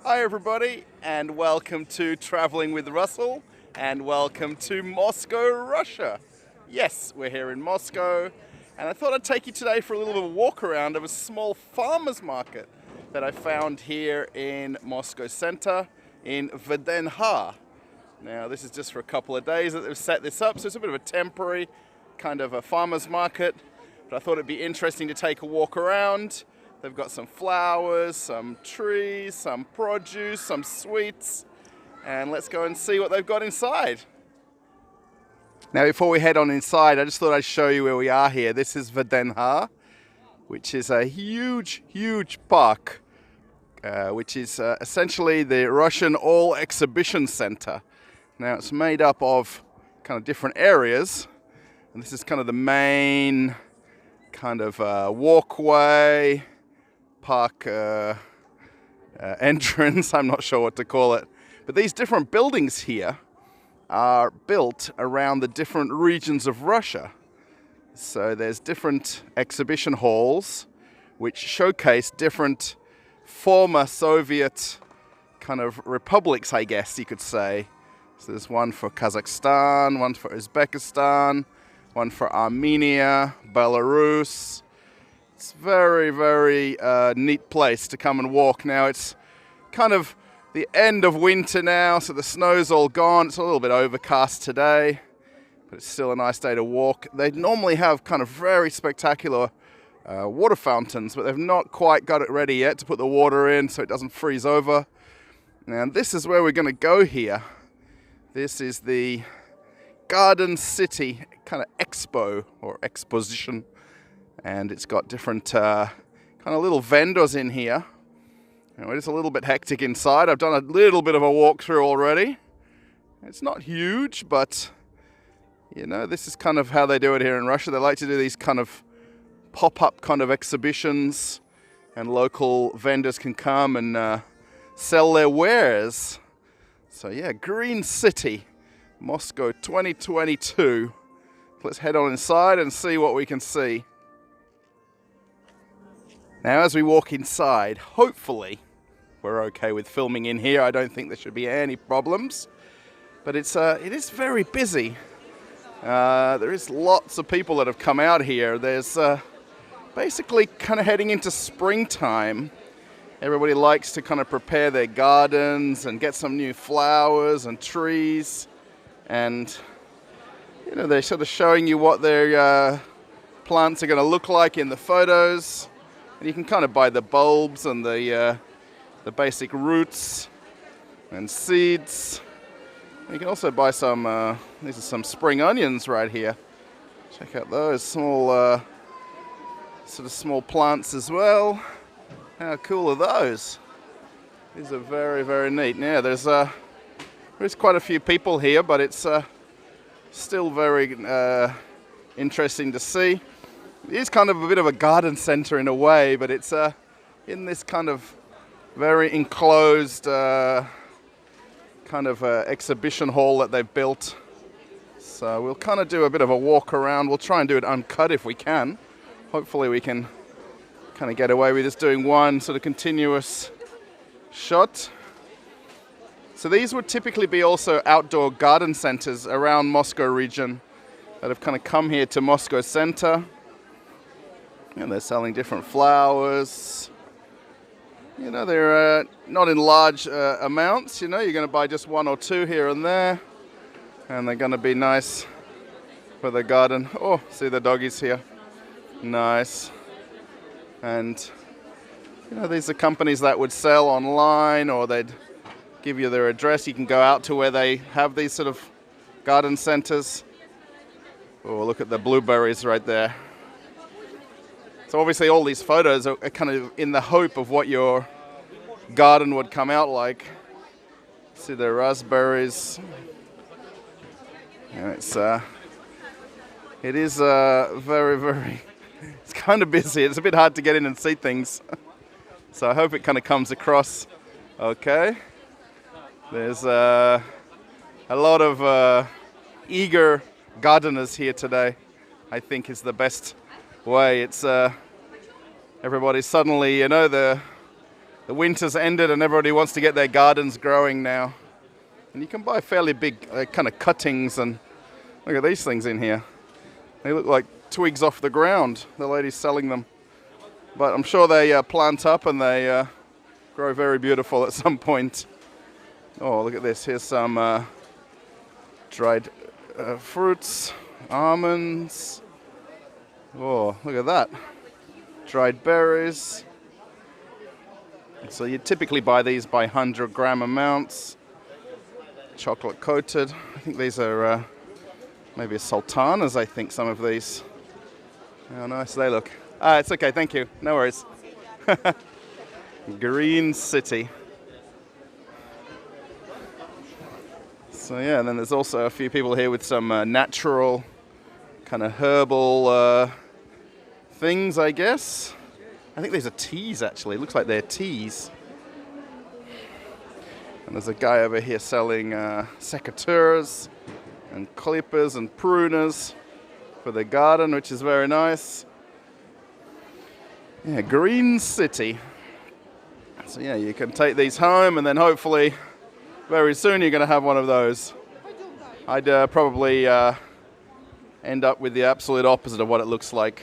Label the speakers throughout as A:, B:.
A: Hi everybody, and welcome to Traveling with Russell, and welcome to Moscow, Russia. Yes, we're here in Moscow, and I thought I'd take you today for a little bit of a walk around of a small farmer's market that I found here in Moscow Center in VDNKh. Now this is just for a couple of days that they've set this up, so it's a bit of a temporary kind of a farmer's market, but I thought it'd be interesting to take a walk around. They've got some flowers, some trees, some produce, some sweets, and let's go and see what they've got inside. Now before we head on inside, I just thought I'd show you where we are here. This is VDNKh, which is a huge park, which is essentially the Russian All Exhibition Center. Now it's made up of kind of different areas, and this is kind of the main kind of walkway, park entrance, I'm not sure what to call it. But these different buildings here are built around the different regions of Russia. So there's different exhibition halls which showcase different former Soviet kind of republics, I guess you could say. So there's one for Kazakhstan, one for Uzbekistan, one for Armenia, Belarus. It's very neat place to come and walk. Now it's kind of the end of winter now, so the snow's all gone. It's a little bit overcast today, but it's still a nice day to walk. They normally have kind of very spectacular water fountains, but they've not quite got it ready yet to put the water in so it doesn't freeze over. And this is where we're going to go here. This is the Garden City kind of expo or exposition, and it's got different kind of little vendors in here. You know, it is a little bit hectic inside. I've done a little bit of a walkthrough already. It's not huge, but you know, this is kind of how they do it here in Russia. They like to do these kind of pop-up kind of exhibitions, and local vendors can come and sell their wares. So yeah, Green City, Moscow 2022. Let's head on inside and see what we can see. Now as we walk inside, hopefully we're okay with filming in here. I don't think there should be any problems. But it is very busy. There is lots of people that have come out here. There's basically kind of heading into springtime. Everybody likes to kind of prepare their gardens and get some new flowers and trees. And, you know, they're sort of showing you what their plants are going to look like in the photos. And you can kind of buy the bulbs and the basic roots and seeds. And you can also buy some, these are some spring onions right here. Check out those small, sort of small plants as well. How cool are those? These are very neat. Yeah, there's quite a few people here, but it's still very interesting to see. It is kind of a bit of a garden center in a way, but it's in this kind of very enclosed kind of exhibition hall that they've built. So we'll kind of do a bit of a walk around. We'll try and do it uncut if we can. Hopefully we can kind of get away with just doing one sort of continuous shot. So these would typically be also outdoor garden centers around Moscow region that have kind of come here to Moscow Center. And they're selling different flowers. You know, they're not in large amounts. You know, you're going to buy just one or two here and there. And they're going to be nice for the garden. Oh, see the doggies here. Nice. And, you know, these are companies that would sell online, or they'd give you their address. You can go out to where they have these sort of garden centers. Oh, look at the blueberries right there. So obviously all these photos are kind of in the hope of what your garden would come out like. See the raspberries. And it is very, it's kind of busy. It's a bit hard to get in and see things. So I hope it kind of comes across okay. There's a lot of eager gardeners here today, I think is the best way. It's everybody's suddenly, you know, the the winter's ended and everybody wants to get their gardens growing now. And you can buy fairly big kind of cuttings, and look at these things in here. They look like twigs off the ground. The lady's selling them. But I'm sure they plant up and they grow very beautiful at some point. Oh, look at this. Here's some dried fruits, almonds. Oh, look at that. Dried berries. So you typically buy these by 100-gram amounts. Chocolate coated. I think these are maybe sultanas, I think, some of these. How nice they look. It's okay, thank you. No worries. Green City. So yeah, and then there's also a few people here with some natural, kind of herbal things, I guess. I think these are teas, actually. It looks like they're teas. And there's a guy over here selling secateurs and clippers and pruners for the garden, which is very nice. Yeah, Green City. So yeah, you can take these home, and then hopefully very soon you're going to have one of those. I'd probably end up with the absolute opposite of what it looks like.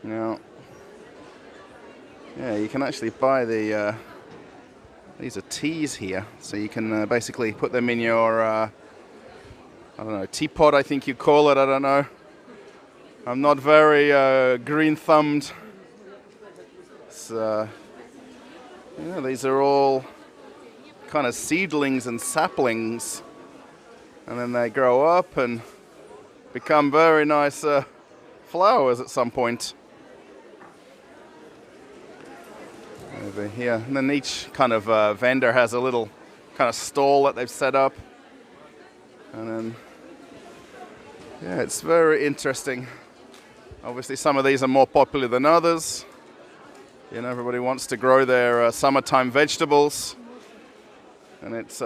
A: Now, yeah, you can actually buy the these are teas here, so you can basically put them in your I don't know, teapot, I think you call it. I don't know. I'm not very green-thumbed. So yeah, these are all kind of seedlings and saplings, and then they grow up and become very nice flowers at some point. Over here, and then each kind of vendor has a little kind of stall that they've set up, and then yeah, it's very interesting. Obviously some of these are more popular than others. You know, everybody wants to grow their summertime vegetables, and it's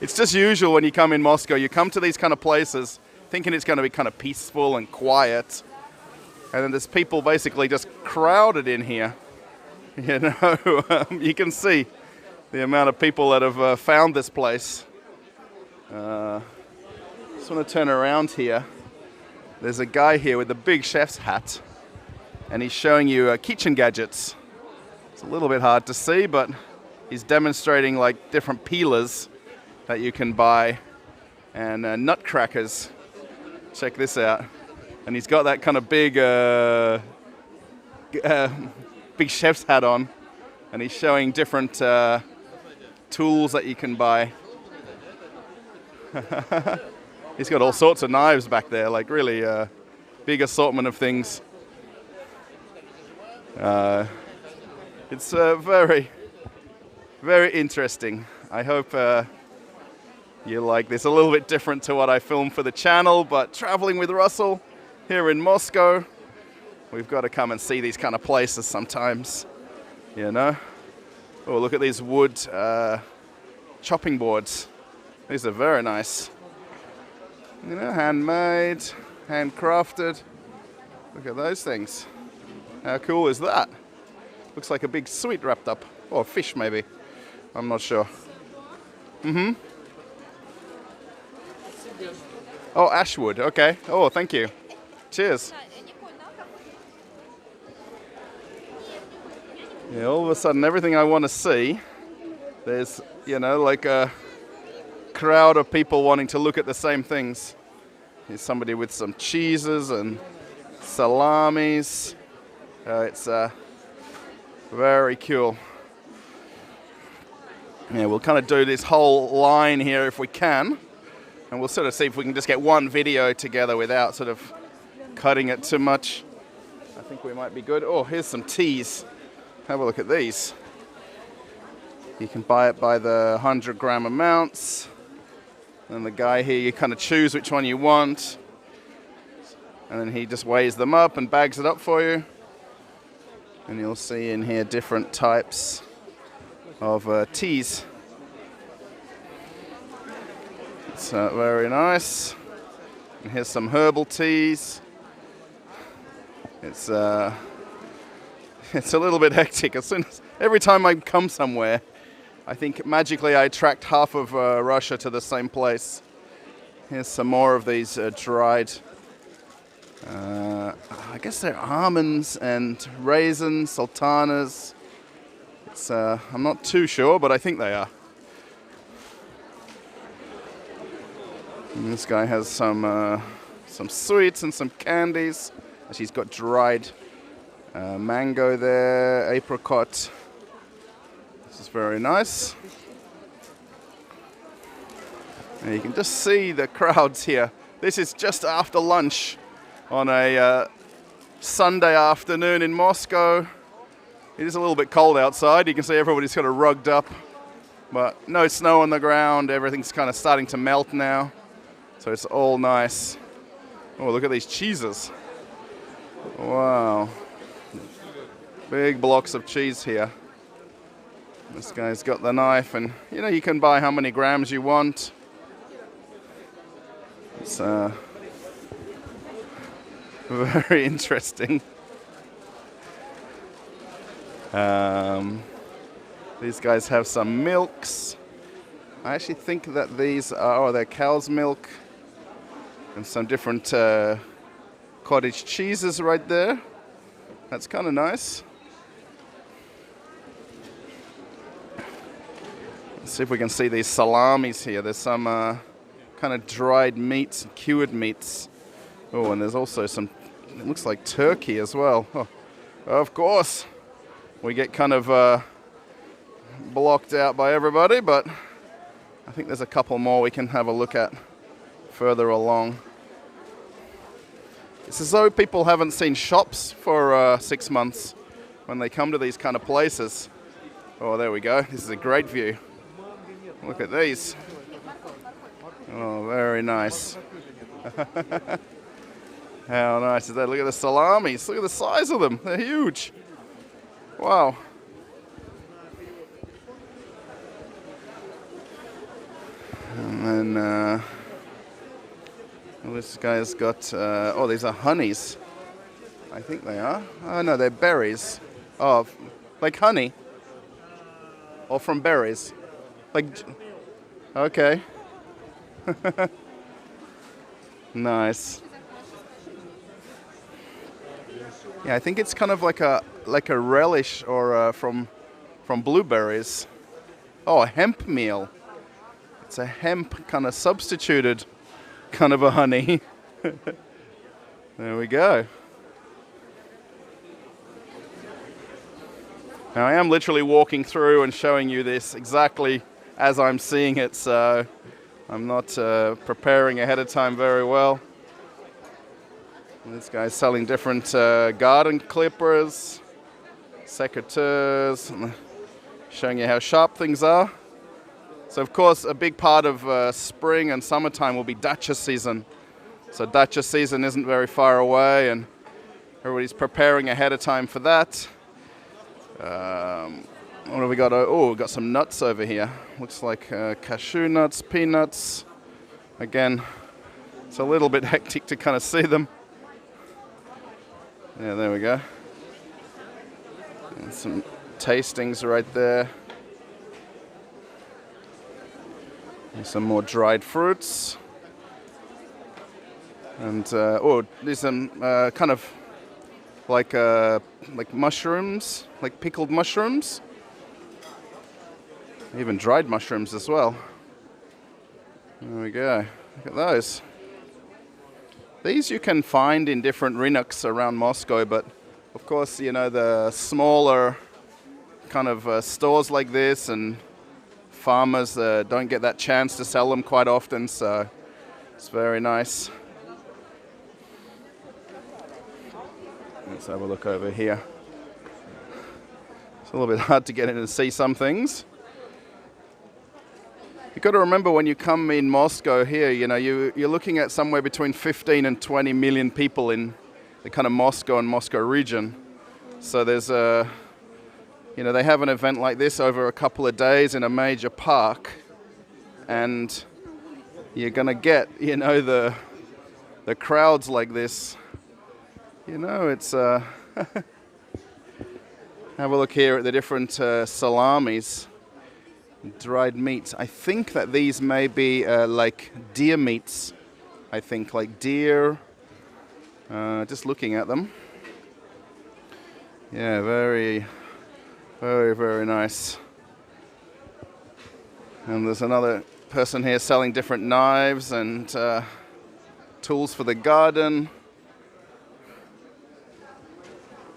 A: it's just usual when you come in Moscow. You come to these kind of places thinking it's going to be kind of peaceful and quiet, and then there's people basically just crowded in here. You know, you can see the amount of people that have found this place. Just want to turn around here. There's a guy here with a big chef's hat, and he's showing you kitchen gadgets. It's a little bit hard to see, but he's demonstrating like different peelers that you can buy, and nutcrackers. Check this out. And he's got that kind of big big chef's hat on, and he's showing different tools that you can buy. He's got all sorts of knives back there, like really big assortment of things. It's very, very interesting. I hope you like this. A little bit different to what I filmed for the channel, but traveling with Russell here in Moscow, we've got to come and see these kind of places sometimes, you know. Oh, look at these wood chopping boards. These are very nice. You know, handmade, handcrafted. Look at those things. How cool is that? Looks like a big sweet wrapped up. Or fish, maybe. I'm not sure. Mm-hmm. Oh, ashwood. Okay. Oh, thank you. Cheers. Yeah, all of a sudden, everything I want to see, there's, you know, like a crowd of people wanting to look at the same things. Here's somebody with some cheeses and salamis. It's very cool. Yeah, we'll kind of do this whole line here if we can, and we'll sort of see if we can just get one video together without sort of cutting it too much. I think we might be good. Oh, here's some teas. Have a look at these. You can buy it by the 100-gram amounts. And the guy here, you kind of choose which one you want. And then he just weighs them up and bags it up for you. And you'll see in here different types of teas. It's very nice. And here's some herbal teas. It's It's a little bit hectic. Every time I come somewhere, I think magically I attract half of Russia to the same place. Here's some more of these dried, I guess they're almonds and raisins, sultanas. I'm not too sure, but I think they are. And this guy has some sweets and some candies. She's got dried mango there, apricot. This is very nice. And you can just see the crowds here. This is just after lunch on a Sunday afternoon in Moscow. It is a little bit cold outside. You can see everybody's kind of rugged up, but no snow on the ground. Everything's kind of starting to melt now, so it's all nice. Oh, look at these cheeses. Wow. Big blocks of cheese here. This guy's got the knife, and you can buy how many grams you want. It's very interesting. These guys have some milks. I actually think that these are they're cow's milk, and some different cottage cheeses right there. That's kind of nice. Let's see if we can see these salamis here. There's some kind of dried meats, cured meats. Oh, and there's also some, it looks like turkey as well. Oh, of course, we get kind of blocked out by everybody, but I think there's a couple more we can have a look at further along. It's as though people haven't seen shops for 6 months when they come to these kind of places. Oh, there we go. This is a great view. Look at these. Oh, very nice. How nice is that? Look at the salamis. Look at the size of them. They're huge. Wow. And then this guy's got, these are honeys. I think they are. Oh, no, they're berries. Oh, like honey. Or from berries. Like, okay. Nice. Yeah, I think it's kind of like a relish or from blueberries. Oh, a hemp meal. It's a hemp kind of substituted kind of a honey. There we go. Now I am literally walking through and showing you this exactly as I'm seeing it, so I'm not preparing ahead of time very well. This guy's selling different garden clippers, secateurs, showing you how sharp things are. So of course a big part of spring and summertime will be dacha season. So dacha season isn't very far away and everybody's preparing ahead of time for that. What have we got? Oh, we've got some nuts over here. Looks like cashew nuts, peanuts. Again, it's a little bit hectic to kind of see them. Yeah, there we go. And some tastings right there. And some more dried fruits. And, there's some kind of like mushrooms, like pickled mushrooms. Even dried mushrooms as well. There we go. Look at those. These you can find in different rynuks around Moscow, but of course, the smaller kind of stores like this and farmers don't get that chance to sell them quite often, so it's very nice. Let's have a look over here. It's a little bit hard to get in and see some things. You've got to remember when you come in Moscow here, you're looking at somewhere between 15 and 20 million people in the kind of Moscow and Moscow region. So there's they have an event like this over a couple of days in a major park, and you're going to get, the crowds like this. It's Have a look here at the different salamis, dried meats. I think that these may be like deer meats. I think like deer. Just looking at them. Yeah, very, very, very nice. And there's another person here selling different knives and tools for the garden.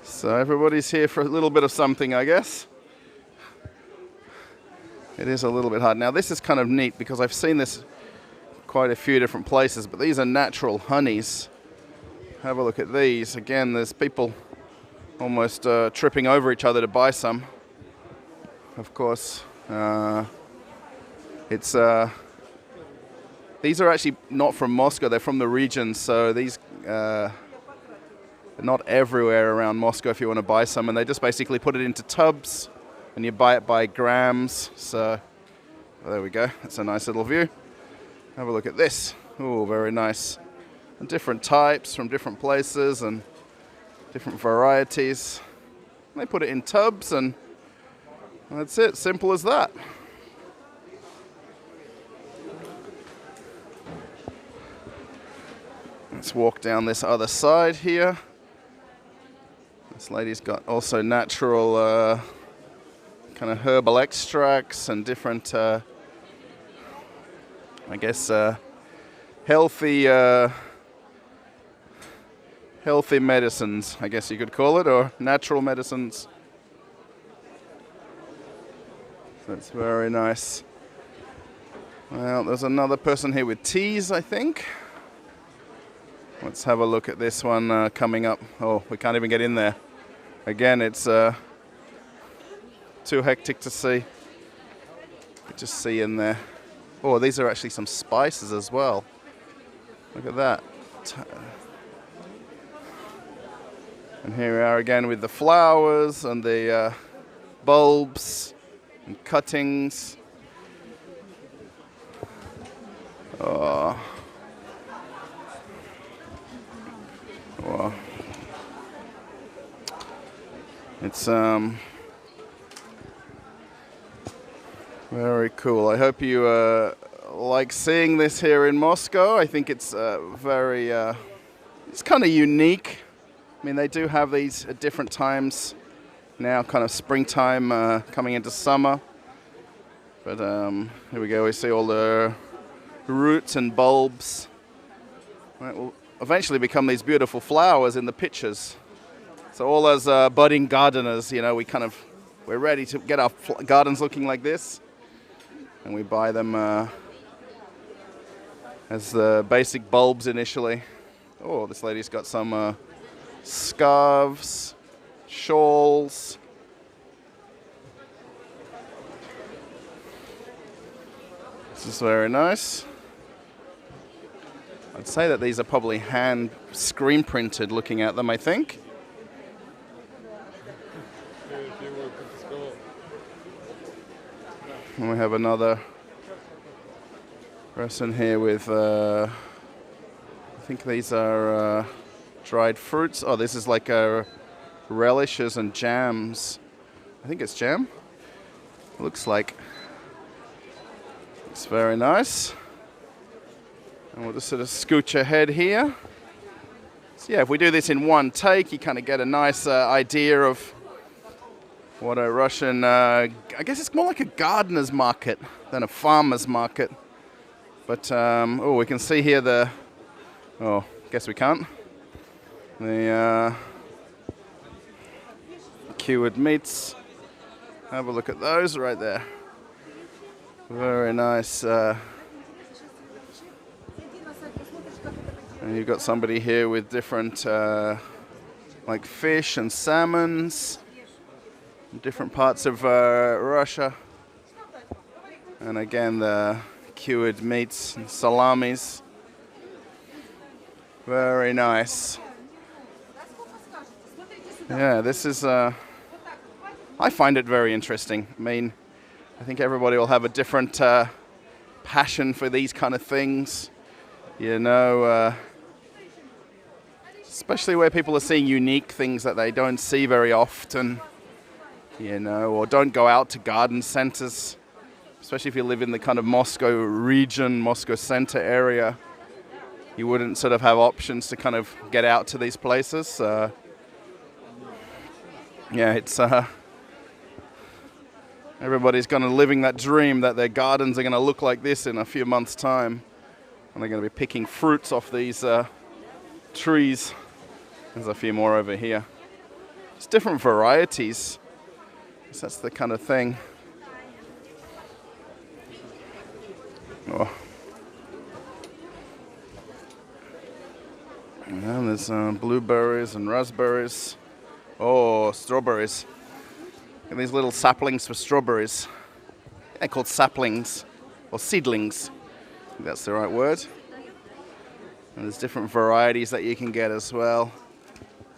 A: So everybody's here for a little bit of something, I guess. It is a little bit hard. Now this is kind of neat because I've seen this quite a few different places, but these are natural honeys. Have a look at these. Again, there's people almost tripping over each other to buy some. Of course, these are actually not from Moscow. They're from the region, so these are not everywhere around Moscow if you want to buy some. And they just basically put it into tubs, and you buy it by grams. So there we go. That's a nice little view. Have a look at this. Oh, very nice. And different types from different places and different varieties. And they put it in tubs, and that's it. Simple as that. Let's walk down this other side here. This lady's got also natural kind of herbal extracts and different, I guess, healthy medicines, I guess you could call it, or natural medicines. That's very nice. Well, there's another person here with teas, I think. Let's have a look at this one coming up. Oh, we can't even get in there. Again, it's too hectic to see. Just see in there. Oh, these are actually some spices as well. Look at that. And here we are again with the flowers and the bulbs and cuttings. Oh. Wow. It's very cool. I hope you like seeing this here in Moscow. I think it's very it's kind of unique. I mean, they do have these at different times now, kind of springtime coming into summer. But here we go. We see all the roots and bulbs. Right, will eventually become these beautiful flowers in the pictures. So all as budding gardeners, you know, we're ready to get our gardens looking like this, and we buy them as the basic bulbs initially. Oh, this lady's got some scarves, shawls. This is very nice. I'd say that these are probably hand screen printed looking at them, I think. And we have another person here with, I think these are dried fruits. Oh, this is like relishes and jams. I think it's jam. Looks like. It's very nice. And we'll just sort of scooch ahead here. So yeah, if we do this in one take, you kind of get a nice idea of what a Russian, I guess it's more like a gardener's market than a farmer's market. But, oh, we can see here I guess we can't. The cured meats. Have a look at those right there. Very nice. And you've got somebody here with different, like fish and salmons. Different parts of Russia. And again, the cured meats and salamis. Very nice. Yeah, this is, I find it very interesting. I mean, I think everybody will have a different passion for these kind of things. You know, especially where people are seeing unique things that they don't see very often. you know, or don't go out to garden centers, especially if you live in the kind of Moscow region, Moscow center area. You wouldn't sort of have options to kind of get out to these places. Yeah, it's everybody's kind of living that dream that their gardens are going to look like this in a few months' time, and they're going to be picking fruits off these trees. There's a few more over here. It's different varieties. So that's the kind of thing. Oh. And there's blueberries and raspberries. Oh, strawberries. And these little saplings for strawberries. They're called saplings or seedlings. I think that's the right word. And there's different varieties that you can get as well.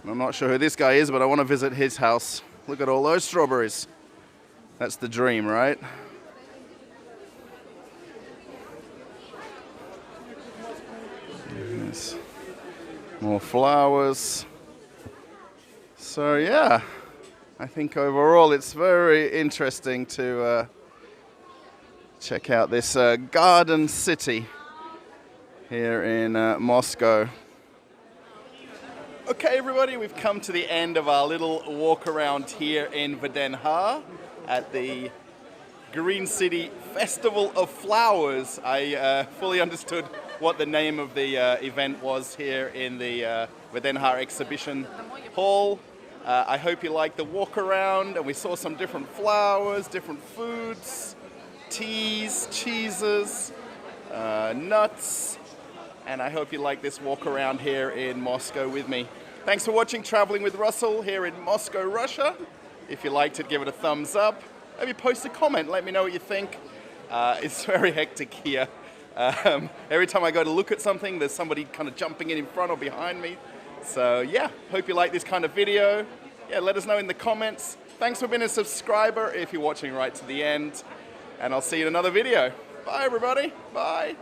A: And I'm not sure who this guy is, but I want to visit his house. Look at all those strawberries. That's the dream, right? Yes. More flowers. So yeah, I think overall it's very interesting to check out this garden city here in Moscow. Okay, everybody, we've come to the end of our little walk around here in VDNKh at the Green City Festival of Flowers. I fully understood what the name of the event was here in the VDNKh exhibition hall. I hope you liked the walk around, and we saw some different flowers, different foods, teas, cheeses, nuts, and I hope you like this walk around here in Moscow with me. Thanks for watching Traveling with Russell here in Moscow, Russia. If you liked it, give it a thumbs up. Maybe post a comment, let me know what you think. It's very hectic here. Every time I go to look at something, there's somebody kind of jumping in front or behind me. So yeah, hope you like this kind of video. Yeah, let us know in the comments. Thanks for being a subscriber if you're watching right to the end. And I'll see you in another video. Bye, everybody. Bye.